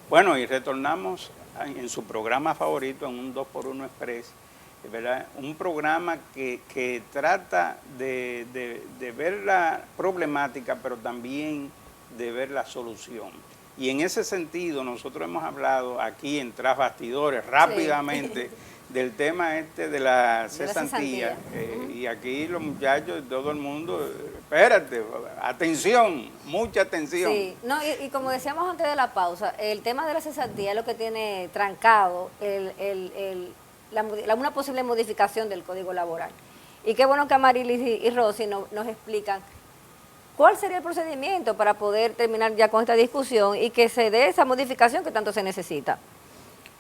Bueno, y retornamos en su programa favorito, en un 2x1 Express, ¿verdad? Un programa que trata de ver la problemática, pero también de ver la solución. Y en ese sentido, nosotros hemos hablado aquí en Tras Bastidores rápidamente del tema de la cesantía. Y aquí los muchachos, todo el mundo, espérate, atención, mucha atención. Sí, no, y como decíamos antes de la pausa, el tema de la cesantía es lo que tiene trancado una posible modificación del Código Laboral. Y qué bueno que Amarilis y Rosy nos explican cuál sería el procedimiento para poder terminar ya con esta discusión y que se dé esa modificación que tanto se necesita.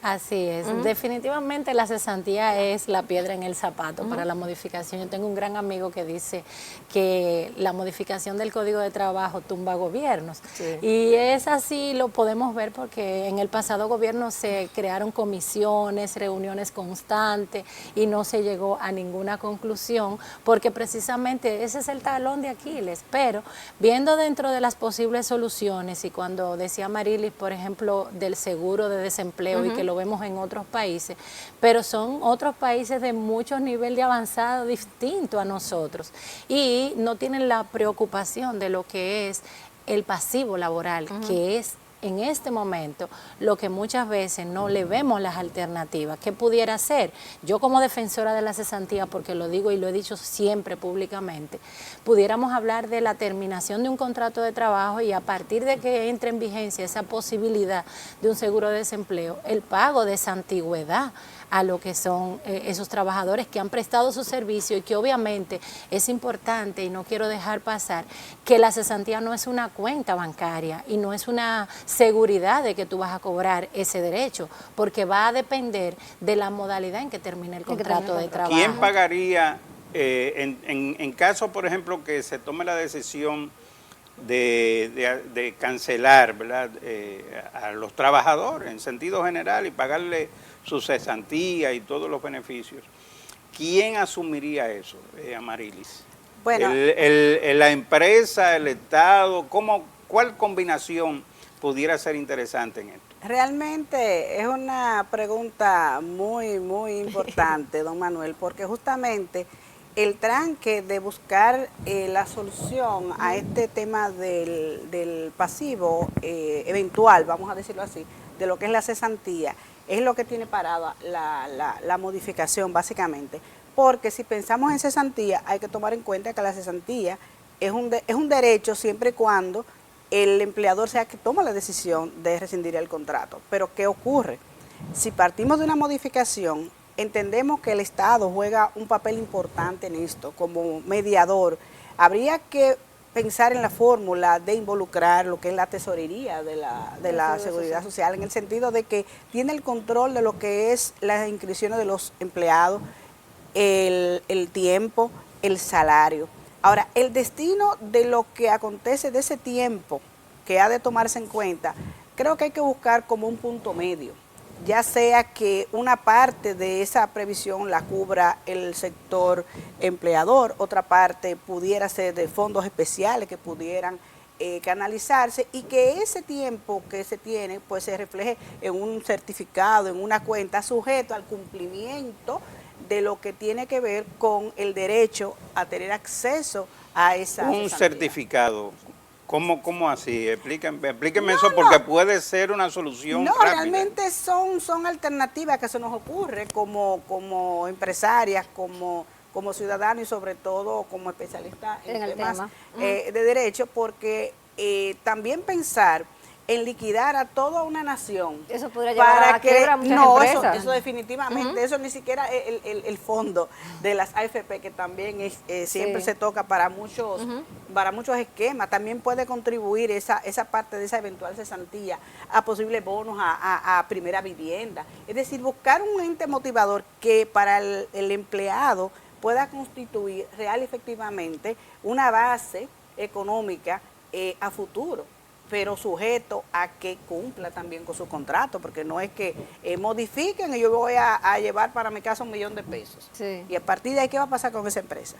Así es, definitivamente la cesantía es la piedra en el zapato para la modificación. Yo tengo un gran amigo que dice que la modificación del Código de Trabajo tumba gobiernos. Sí. Y es así, lo podemos ver porque en el pasado gobierno se crearon comisiones, reuniones constantes y no se llegó a ninguna conclusión porque precisamente ese es el talón de Aquiles. Pero viendo dentro de las posibles soluciones y cuando decía Marilis, por ejemplo, del seguro de desempleo y que lo vemos en otros países, pero son otros países de muchos niveles de avanzado distinto a nosotros y no tienen la preocupación de lo que es el pasivo laboral, que es en este momento lo que muchas veces no le vemos las alternativas. ¿Qué pudiera ser? Yo como defensora de la cesantía, porque lo digo y lo he dicho siempre públicamente, pudiéramos hablar de la terminación de un contrato de trabajo y a partir de que entre en vigencia esa posibilidad de un seguro de desempleo, el pago de esa antigüedad a lo que son esos trabajadores que han prestado su servicio y que obviamente es importante y no quiero dejar pasar que la cesantía no es una cuenta bancaria y no es una seguridad de que tú vas a cobrar ese derecho, porque va a depender de la modalidad en que termine el contrato de trabajo. ¿Quién pagaría en caso, por ejemplo, que se tome la decisión de cancelar, ¿verdad? A los trabajadores en sentido general y pagarle su cesantía y todos los beneficios? ¿Quién asumiría eso, Amarilis? Bueno, la empresa, el Estado, ¿cuál combinación pudiera ser interesante en esto? Realmente es una pregunta muy, muy importante, don Manuel, porque justamente el tranque de buscar la solución a este tema del pasivo eventual, vamos a decirlo así, de lo que es la cesantía, es lo que tiene parada la modificación básicamente. Porque si pensamos en cesantía, hay que tomar en cuenta que la cesantía es un derecho siempre y cuando el empleador sea que toma la decisión de rescindir el contrato. Pero ¿qué ocurre? Si partimos de una modificación, entendemos que el Estado juega un papel importante en esto como mediador. Habría que pensar en la fórmula de involucrar lo que es la tesorería de la Seguridad Social, en el sentido de que tiene el control de lo que es las inscripciones de los empleados, el tiempo, el salario. Ahora, el destino de lo que acontece de ese tiempo que ha de tomarse en cuenta, creo que hay que buscar como un punto medio, ya sea que una parte de esa previsión la cubra el sector empleador, otra parte pudiera ser de fondos especiales que pudieran canalizarse y que ese tiempo que se tiene pues se refleje en un certificado, en una cuenta, sujeto al cumplimiento de lo que tiene que ver con el derecho a tener acceso a esa un certificado. ¿Cómo así? Explíqueme eso, porque puede ser una solución rápida. Realmente son alternativas que se nos ocurre como empresarias, como ciudadanos y sobre todo como especialistas en temas de derecho, porque también pensar en liquidar a toda una nación. Eso podría llevar a la quiebra a muchas empresas. Eso definitivamente, eso ni siquiera el fondo de las AFP, que también siempre se toca para muchos esquemas, también puede contribuir esa parte de esa eventual cesantía a posibles bonos a primera vivienda. Es decir, buscar un ente motivador que para el empleado pueda constituir real y efectivamente una base económica a futuro, pero sujeto a que cumpla también con su contrato, porque no es que modifiquen y yo voy a llevar para mi casa $1.000.000 de pesos. Sí. Y a partir de ahí, ¿qué va a pasar con esa empresa?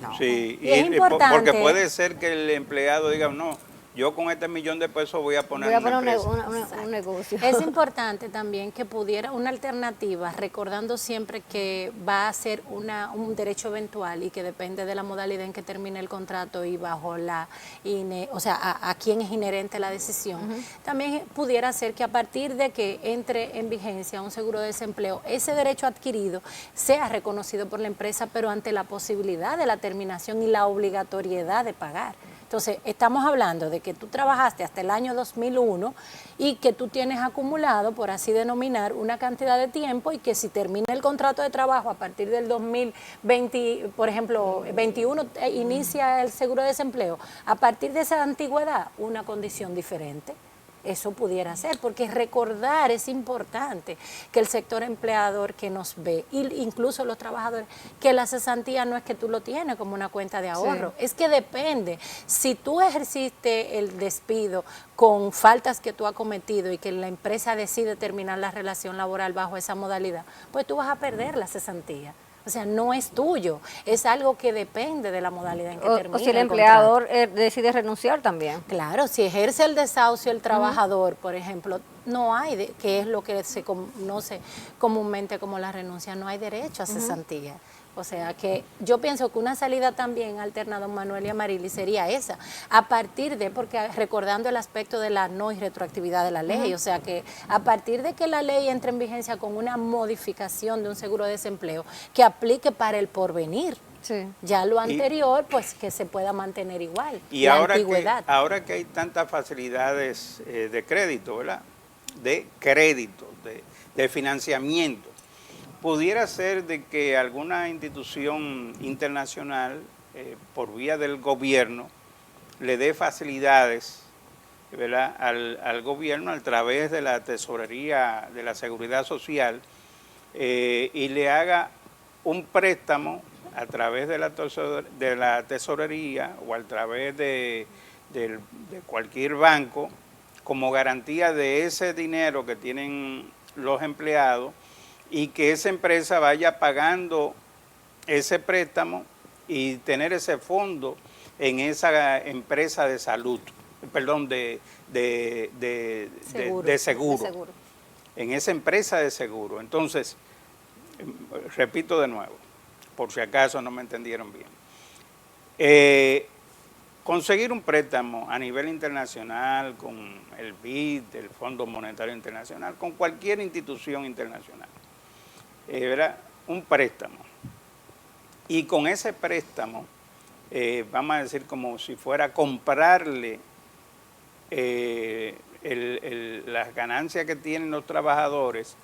No. Sí, y es importante. Porque puede ser que el empleado diga, no, yo con este $1.000.000 voy a poner Voy a una poner empresa. un negocio. Es importante también que pudiera una alternativa, recordando siempre que va a ser un derecho eventual y que depende de la modalidad en que termine el contrato y bajo o sea, a quién es inherente la decisión. También pudiera ser que a partir de que entre en vigencia un seguro de desempleo, ese derecho adquirido sea reconocido por la empresa, pero ante la posibilidad de la terminación y la obligatoriedad de pagar. Entonces, estamos hablando de que tú trabajaste hasta el año 2001 y que tú tienes acumulado, por así denominar, una cantidad de tiempo y que si termina el contrato de trabajo a partir del 2020, por ejemplo, 21 inicia el seguro de desempleo, a partir de esa antigüedad, una condición diferente. Eso pudiera ser, porque recordar es importante que el sector empleador que nos ve, incluso los trabajadores, que la cesantía no es que tú lo tienes como una cuenta de ahorro, es que depende. Si tú ejerciste el despido con faltas que tú has cometido y que la empresa decide terminar la relación laboral bajo esa modalidad, pues tú vas a perder la cesantía. O sea, no es tuyo, es algo que depende de la modalidad en que termine. O si el empleador decide renunciar también. Claro, si ejerce el desahucio el trabajador, por ejemplo, no hay, que es lo que se conoce comúnmente como la renuncia, no hay derecho a cesantía. O sea que yo pienso que una salida también alterna, don Manuel y Amarilis, sería esa, a partir de, porque recordando el aspecto de la no irretroactividad de la ley, o sea que a partir de que la ley entre en vigencia con una modificación de un seguro de desempleo que aplique para el porvenir. Sí. Ya lo anterior, pues que se pueda mantener igual. Y ahora que hay tantas facilidades de crédito, ¿verdad? De crédito, de financiamiento, pudiera ser de que alguna institución internacional, por vía del gobierno, le dé facilidades, ¿verdad?, al gobierno a través de la tesorería de la Seguridad Social y le haga un préstamo a través de la tesorería o a través de cualquier banco como garantía de ese dinero que tienen los empleados y que esa empresa vaya pagando ese préstamo y tener ese fondo en esa empresa de salud, perdón, de seguro, en esa empresa de seguro. Entonces, repito de nuevo, por si acaso no me entendieron bien. Conseguir un préstamo a nivel internacional con el BID, el Fondo Monetario Internacional, con cualquier institución internacional, ¿verdad?, un préstamo. Y con ese préstamo, vamos a decir como si fuera comprarle las ganancias que tienen los trabajadores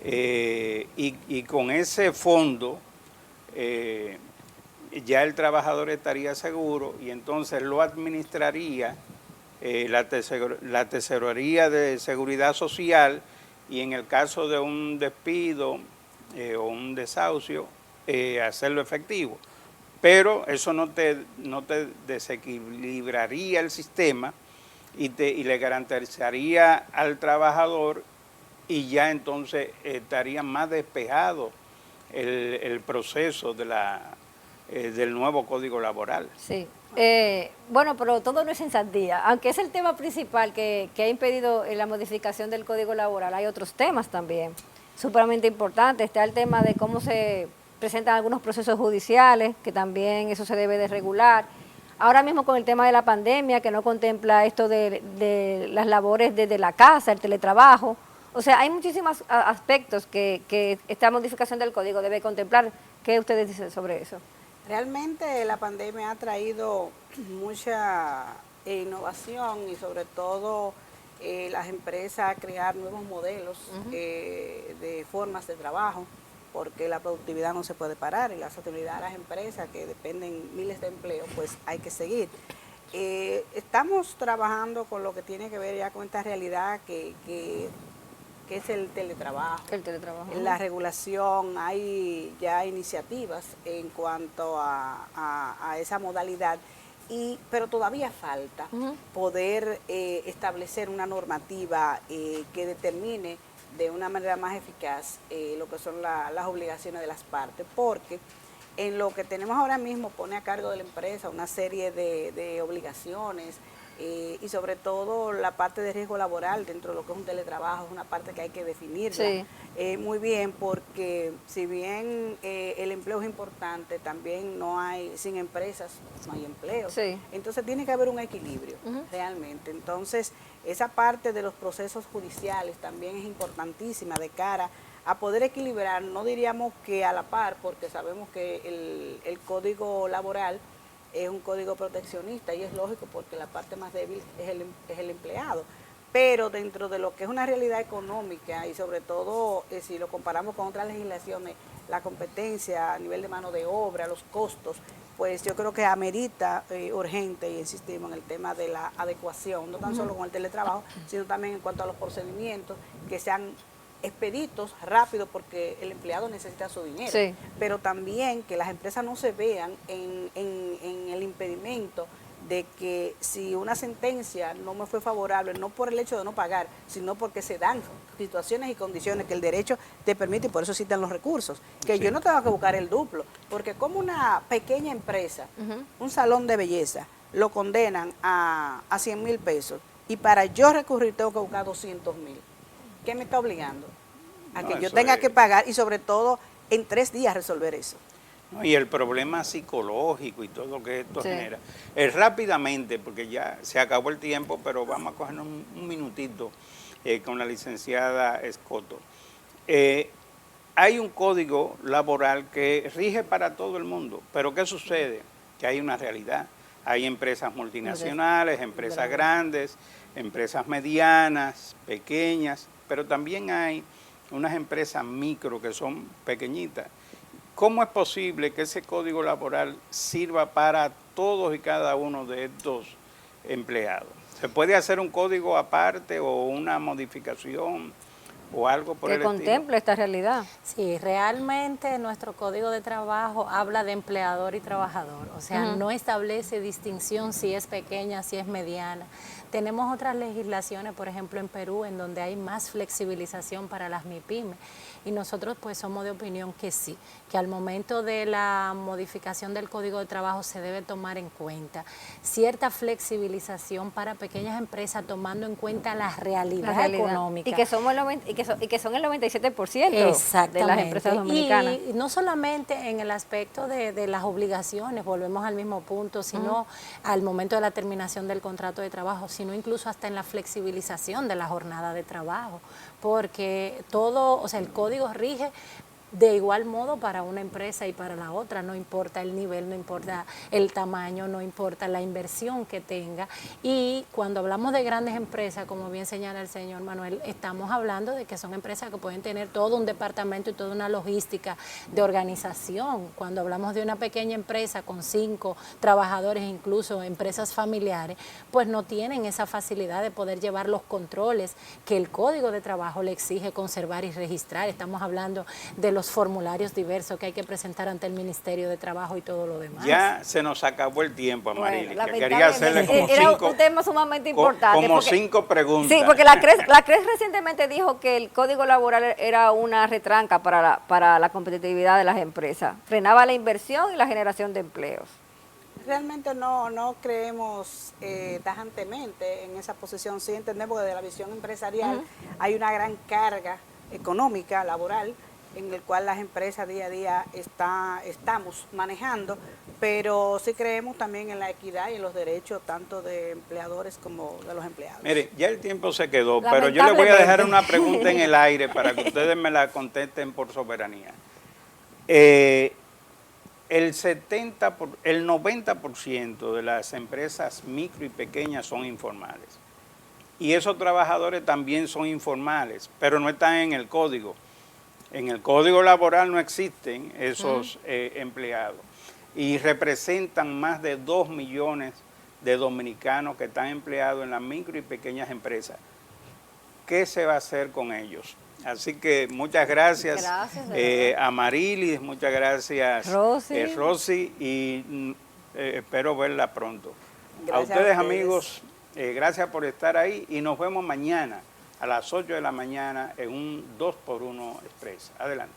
y con ese fondo ya el trabajador estaría seguro y entonces lo administraría la Tesorería de Seguridad Social y en el caso de un despido o un desahucio, hacerlo efectivo. Pero eso no te desequilibraría el sistema y le garantizaría al trabajador y ya entonces estaría más despejado el proceso del nuevo Código Laboral. Sí. Bueno, pero todo no es cesantía. Aunque es el tema principal que ha impedido la modificación del Código Laboral, hay otros temas también sumamente importantes. Está el tema de cómo se presentan algunos procesos judiciales, que también eso se debe de regular. Ahora mismo con el tema de la pandemia, que no contempla esto de las labores desde la casa, el teletrabajo. O sea, hay muchísimos aspectos que esta modificación del código debe contemplar. ¿Qué ustedes dicen sobre eso? Realmente la pandemia ha traído mucha innovación y sobre todo las empresas a crear nuevos modelos de formas de trabajo, porque la productividad no se puede parar y la sostenibilidad de las empresas que dependen miles de empleos, pues hay que seguir. Estamos trabajando con lo que tiene que ver ya con esta realidad que es el teletrabajo. La regulación, hay ya iniciativas en cuanto a esa modalidad, pero todavía falta poder establecer una normativa que determine de una manera más eficaz lo que son las obligaciones de las partes, porque en lo que tenemos ahora mismo pone a cargo de la empresa una serie de obligaciones y sobre todo la parte de riesgo laboral dentro de lo que es un teletrabajo es una parte que hay que definirla muy bien, porque si bien el empleo es importante, también no hay, sin empresas no hay empleo. Entonces tiene que haber un equilibrio realmente. Entonces esa parte de los procesos judiciales también es importantísima de cara a poder equilibrar, no diríamos que a la par, porque sabemos que el código laboral es un código proteccionista y es lógico porque la parte más débil es el empleado. Pero dentro de lo que es una realidad económica y sobre todo si lo comparamos con otras legislaciones, la competencia a nivel de mano de obra, los costos, pues yo creo que amerita urgente, y insistimos en el tema de la adecuación, no tan solo con el teletrabajo, sino también en cuanto a los procedimientos que sean expeditos, rápido, porque el empleado necesita su dinero, pero también que las empresas no se vean en el impedimento de que si una sentencia no me fue favorable, no por el hecho de no pagar, sino porque se dan situaciones y condiciones que el derecho te permite, y por eso existen los recursos, que yo no tengo que buscar el duplo, porque como una pequeña empresa, un salón de belleza, lo condenan a 100,000 pesos, y para yo recurrir tengo que buscar 200,000. ¿Qué me está obligando? A que yo tenga que pagar y sobre todo en 3 días resolver eso. No, y el problema psicológico y todo lo que esto genera. Rápidamente, porque ya se acabó el tiempo, pero vamos a cogernos un minutito con la licenciada Escoto. Hay un código laboral que rige para todo el mundo, pero ¿qué sucede? Que hay una realidad. Hay empresas multinacionales, empresas grandes, empresas medianas, pequeñas, pero también hay unas empresas micro que son pequeñitas. ¿Cómo es posible que ese código laboral sirva para todos y cada uno de estos empleados? ¿Se puede hacer un código aparte o una modificación o algo por el estilo? Que contemple esta realidad. Sí, realmente nuestro Código de Trabajo habla de empleador y trabajador, o sea, no establece distinción si es pequeña, si es mediana. Tenemos otras legislaciones, por ejemplo en Perú, en donde hay más flexibilización para las MIPYME, y nosotros pues somos de opinión que sí, que al momento de la modificación del Código de Trabajo se debe tomar en cuenta cierta flexibilización para pequeñas empresas, tomando en cuenta la realidad económica. Y que son el 97% de las empresas dominicanas. Y no solamente en el aspecto de las obligaciones, volvemos al mismo punto, sino al momento de la terminación del contrato de trabajo, sino incluso hasta en la flexibilización de la jornada de trabajo, porque todo, o sea, el código rige de igual modo para una empresa y para la otra, no importa el nivel, no importa el tamaño, no importa la inversión que tenga. Y cuando hablamos de grandes empresas, como bien señala el señor Manuel, estamos hablando de que son empresas que pueden tener todo un departamento y toda una logística de organización. Cuando hablamos de una pequeña empresa con 5 trabajadores, incluso empresas familiares, pues no tienen esa facilidad de poder llevar los controles que el Código de Trabajo le exige conservar y registrar. Estamos hablando de los formularios diversos que hay que presentar ante el Ministerio de Trabajo y todo lo demás. Ya se nos acabó el tiempo, Amarilis, que quería hacerle como era un tema sumamente importante. Como 5 preguntas. Sí, porque la CRES recientemente dijo que el Código Laboral era una retranca para la competitividad de las empresas. Frenaba la inversión y la generación de empleos. Realmente no creemos tajantemente en esa posición. Sí entendemos que desde la visión empresarial hay una gran carga económica, laboral, en el cual las empresas día a día estamos manejando, pero sí creemos también en la equidad y en los derechos tanto de empleadores como de los empleados. Mire, ya el tiempo se quedó, pero yo le voy a dejar una pregunta en el aire para que ustedes me la contesten por soberanía. El 90% de las empresas micro y pequeñas son informales. Y esos trabajadores también son informales, pero no están en el código. En el Código Laboral no existen esos empleados y representan más de 2 millones de dominicanos que están empleados en las micro y pequeñas empresas. ¿Qué se va a hacer con ellos? Así que muchas gracias, a Amarilis, muchas gracias Rosy, y espero verla pronto. A ustedes amigos, gracias por estar ahí y nos vemos mañana a las 8 de la mañana en un 2x1 Express. Adelante.